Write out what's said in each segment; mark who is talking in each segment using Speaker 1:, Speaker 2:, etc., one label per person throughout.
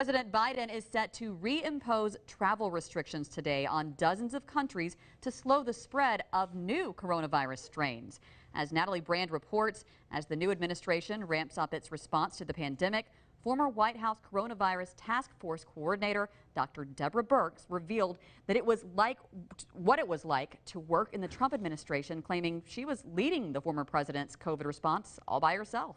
Speaker 1: President Biden is set to reimpose travel restrictions today on dozens of countries to slow the spread of new coronavirus strains. As Natalie Brand reports, as the new administration ramps up its response to the pandemic, former White House coronavirus task force coordinator Dr. Deborah Birx revealed that what it was like to work in the Trump administration, claiming she was leading the former president's COVID response all by herself.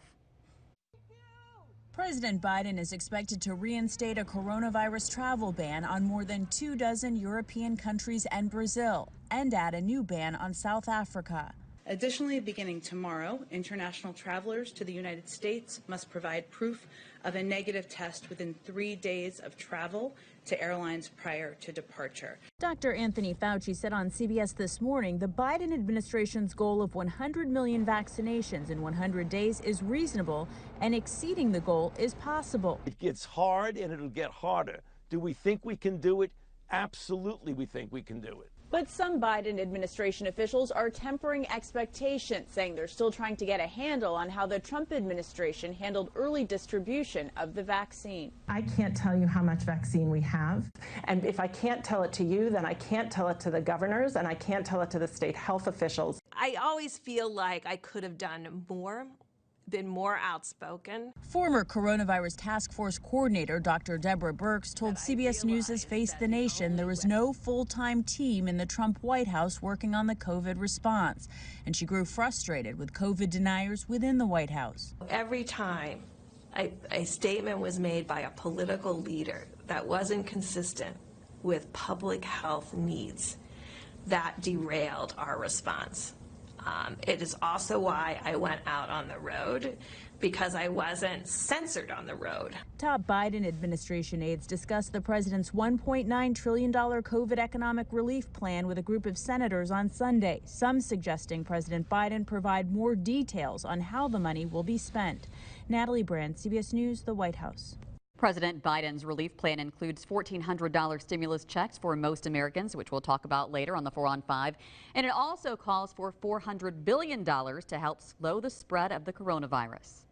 Speaker 2: President Biden is expected to reinstate a coronavirus travel ban on more than 24 European countries and Brazil, and add a new ban on South Africa.
Speaker 3: Additionally, beginning tomorrow, international travelers to the United States must provide proof of a negative test within 3 days of travel to airlines prior to departure.
Speaker 2: Dr. Anthony Fauci said on CBS This Morning the Biden administration's goal of 100 million vaccinations in 100 days is reasonable, and exceeding the goal is possible.
Speaker 4: It gets hard and it'll get harder. Do we think we can do it? Absolutely, we think we can do it.
Speaker 5: But some Biden administration officials are tempering expectations, saying they're still trying to get a handle on how the Trump administration handled early distribution of the vaccine.
Speaker 6: I can't tell you how much vaccine we have. And if I can't tell it to you, then I can't tell it to the governors, and I can't tell it to the state health officials.
Speaker 7: I always feel like I could have done more, been more outspoken.
Speaker 2: Former coronavirus task force coordinator Dr. Deborah Birx told CBS News' Face the Nation there was no full-time team in the Trump White House working on the COVID response, and she grew frustrated with COVID deniers within the White House.
Speaker 7: Every time a statement was made by a political leader that wasn't consistent with public health needs, that derailed our response. It is also why I went out on the road, because I wasn't censored on the road.
Speaker 2: Top Biden administration aides discussed the president's $1.9 trillion COVID economic relief plan with a group of senators on Sunday, some suggesting President Biden provide more details on how the money will be spent. Natalie Brand, CBS News, the White House.
Speaker 1: President Biden's relief plan includes $1,400 stimulus checks for most Americans, which we'll talk about later on the 4 on 5. And it also calls for $400 billion to help slow the spread of the coronavirus.